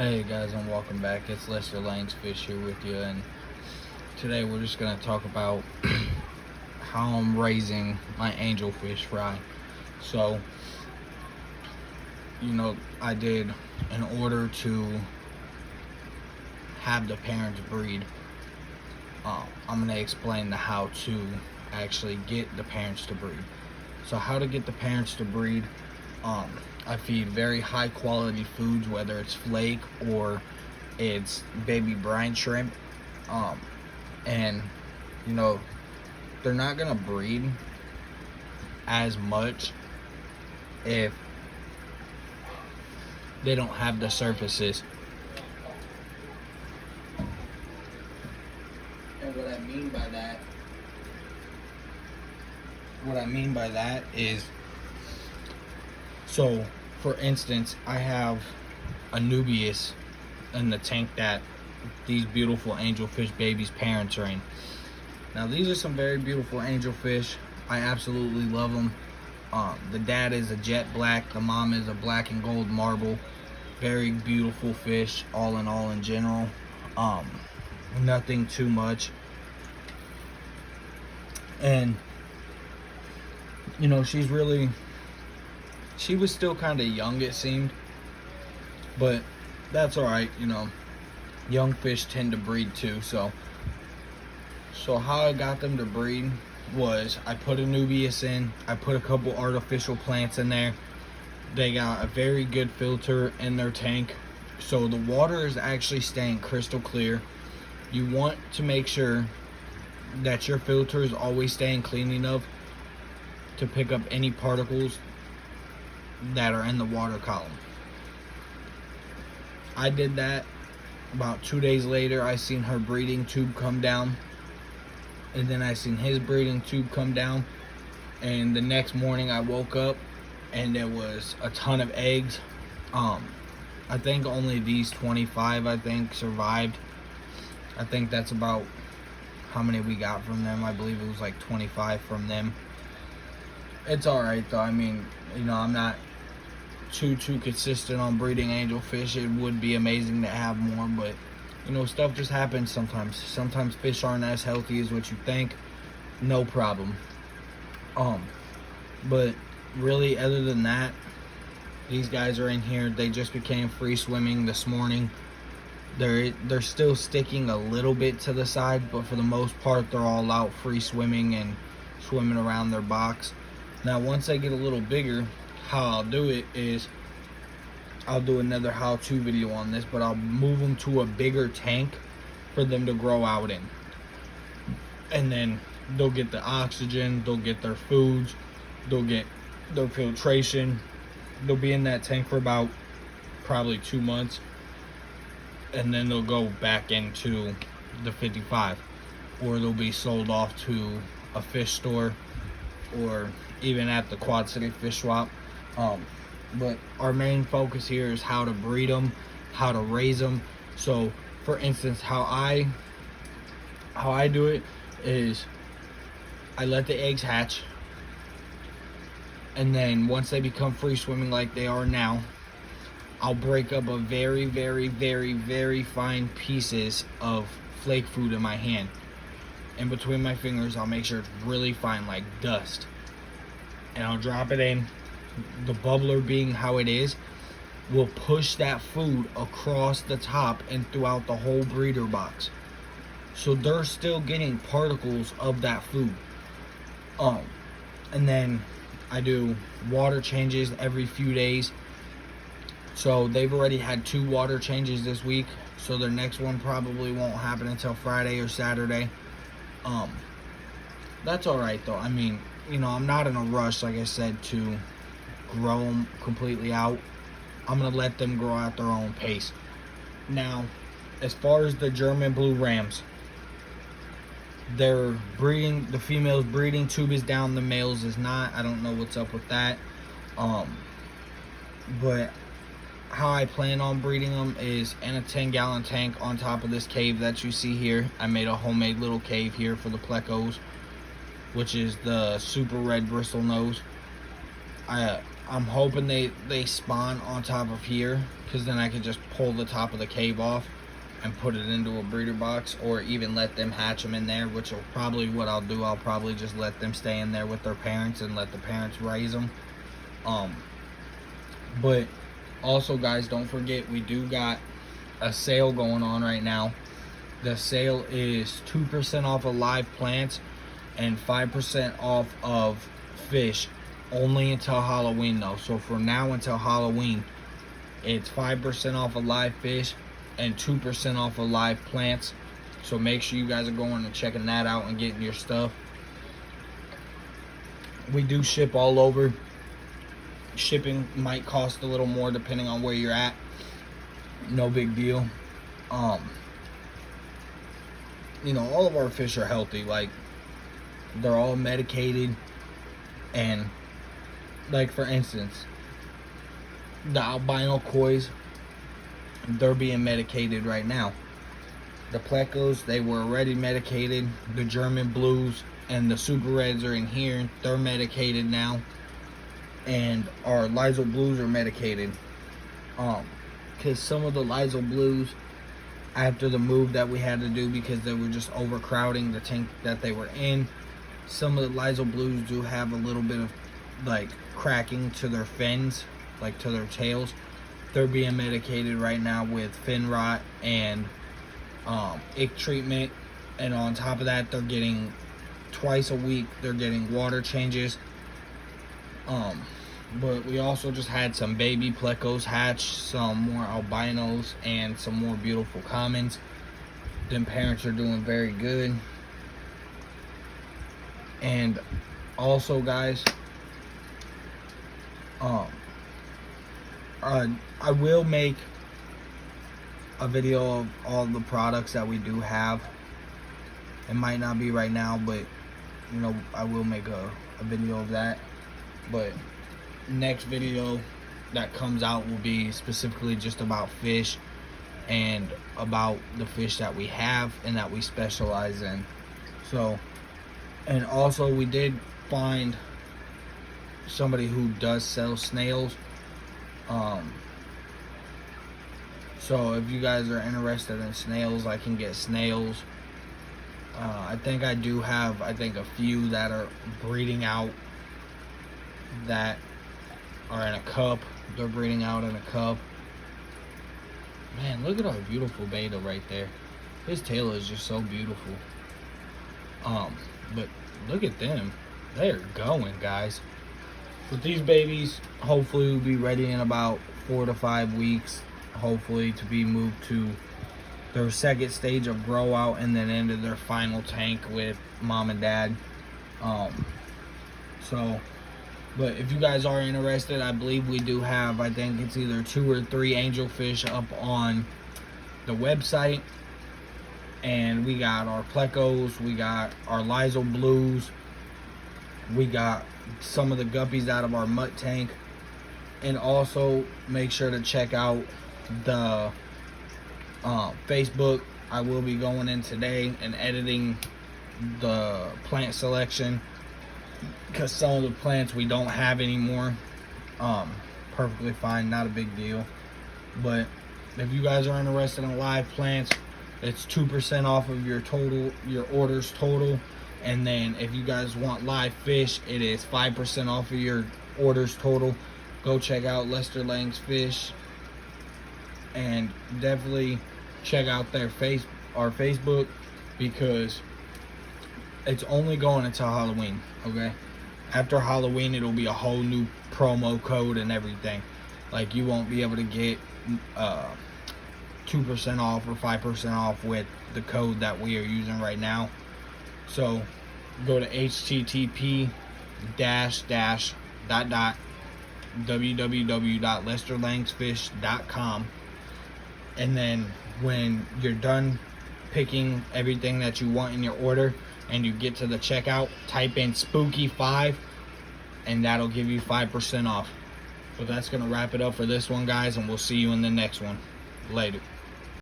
Hey guys, and welcome back. It's Lester Lang's Fish here with you, and today we're just going to talk about how I'm raising my angelfish fry. So, I did, in order to have the parents breed, I'm going to explain the how to actually get the parents to breed. So how to get the parents to breed, I feed very high quality foods, whether it's flake or it's baby brine shrimp, and they're not gonna breed as much if they don't have the surfaces. And what I mean by that is, so for instance, I have a nubius in the tank that these beautiful angelfish babies' parents are in. Now these are some very beautiful angelfish. I absolutely love them. The dad is a jet black, the mom is a black and gold marble. Very beautiful fish, all in general. Nothing too much. And she was still kind of young, it seemed, but that's all right. Young fish tend to breed too. So how I got them to breed was I put a nubius in, I put a couple artificial plants in there. They got a very good filter in their tank, so the water is actually staying crystal clear. You want to make sure that your filter is always staying clean enough to pick up any particles that are in the water column. I did that. About 2 days later, I seen her breeding tube come down, and then I seen his breeding tube come down, and the next morning I woke up and there was a ton of eggs. I think only these 25 survived. I think that's about how many we got from them. I believe it was like 25 from them. It's all right though. I mean, I'm not too consistent on breeding angelfish. It would be amazing to have more, but stuff just happens sometimes. Sometimes fish aren't as healthy as what you think. No problem. But really, other than that, these guys are in here. They just became free swimming this morning. They're still sticking a little bit to the side, but for the most part, they're all out free swimming and swimming around their box. Now, once they get a little bigger, how I'll do it is I'll do another how-to video on this, but I'll move them to a bigger tank for them to grow out in. And then they'll get the oxygen, they'll get their foods, they'll get their filtration. They'll be in that tank for about probably 2 months, and then they'll go back into the 55, or they'll be sold off to a fish store or even at the Quad City Fish Swap. But our main focus here is how to breed them, how to raise them. So for instance, how I do it is I let the eggs hatch, and then once they become free swimming like they are now, I'll break up a very, very, very, very fine pieces of flake food in my hand. In between my fingers, I'll make sure it's really fine, like dust. And I'll drop it in. The bubbler, being how it is, will push that food across the top and throughout the whole breeder box. So they're still getting particles of that food. And then I do water changes every few days. So they've already had 2 water changes this week, so their next one probably won't happen until Friday or Saturday. That's all right though. I mean, I'm not in a rush, like I said, to grow them completely out. I'm gonna let them grow at their own pace. Now, as far as the German blue rams, they're breeding, the female's breeding tube is down, the male's is not. I don't know what's up with that. But how I plan on breeding them is in a 10-gallon tank on top of this cave that you see here. I made a homemade little cave here for the plecos, which is the super red bristle nose. I'm hoping they spawn on top of here, because then I can just pull the top of the cave off and put it into a breeder box, or even let them hatch them in there, which will probably what I'll do. I'll probably just let them stay in there with their parents and let the parents raise them. But also, guys, don't forget, we do got a sale going on right now. The sale is 2% off of live plants and 5% off of fish, only until Halloween though. So from now until Halloween, it's 5% off of live fish and 2% off of live plants. So make sure you guys are going and checking that out and getting your stuff. We do ship all over. Shipping might cost a little more depending on where you're at. No big deal. You know, all of our fish are healthy. Like, they're all medicated. And like, for instance, the albino kois, they're being medicated right now. The plecos, they were already medicated. The German blues and the super reds are in here. They're medicated now. And our Lysol blues are medicated. Because some of the Lysol blues, after the move that we had to do because they were just overcrowding the tank that they were in, some of the Lysol blues do have a little bit of like cracking to their fins, like to their tails. They're being medicated right now with fin rot and ick treatment, and on top of that, they're getting twice a week, they're getting water changes. But we also just had some baby plecos hatch, some more albinos, and some more beautiful commons. Them parents are doing very good. And also, guys, I will make a video of all the products that we do have. It might not be right now, but you know, I will make a video of that. But next video that comes out will be specifically just about fish and about the fish that we have and that we specialize in. So, and also we did find somebody who does sell snails. So if you guys are interested in snails, I can get snails. I think I do have, a few that are breeding out that are in a cup. They're breeding out in a cup. Man, look at our beautiful beta right there. His tail is just so beautiful. But look at them. They're going, guys. But these babies hopefully will be ready in about 4 to 5 weeks. Hopefully to be moved to their second stage of grow out and then into their final tank with mom and dad. But if you guys are interested, I believe we do have, I think it's either 2 or 3 angelfish up on the website. And we got our plecos, we got our Lysol blues, we got some of the guppies out of our mutt tank. And also make sure to check out the Facebook. I will be going in today and editing the plant selection, because some of the plants we don't have anymore. Perfectly fine, not a big deal. But if you guys are interested in live plants, it's 2% off of your orders total. And then if you guys want live fish, it is 5% off of your orders total. Go check out Lester Lang's Fish, and definitely check out our Facebook, because it's only going until Halloween, okay? After Halloween, it'll be a whole new promo code and everything. Like, you won't be able to get 2% off or 5% off with the code that we are using right now. So go to http://www.lesterlangsfish.com, and then when you're done picking everything that you want in your order and you get to the checkout, type in spooky5 and that'll give you 5% off. So that's gonna wrap it up for this one, guys, and we'll see you in the next one. Later.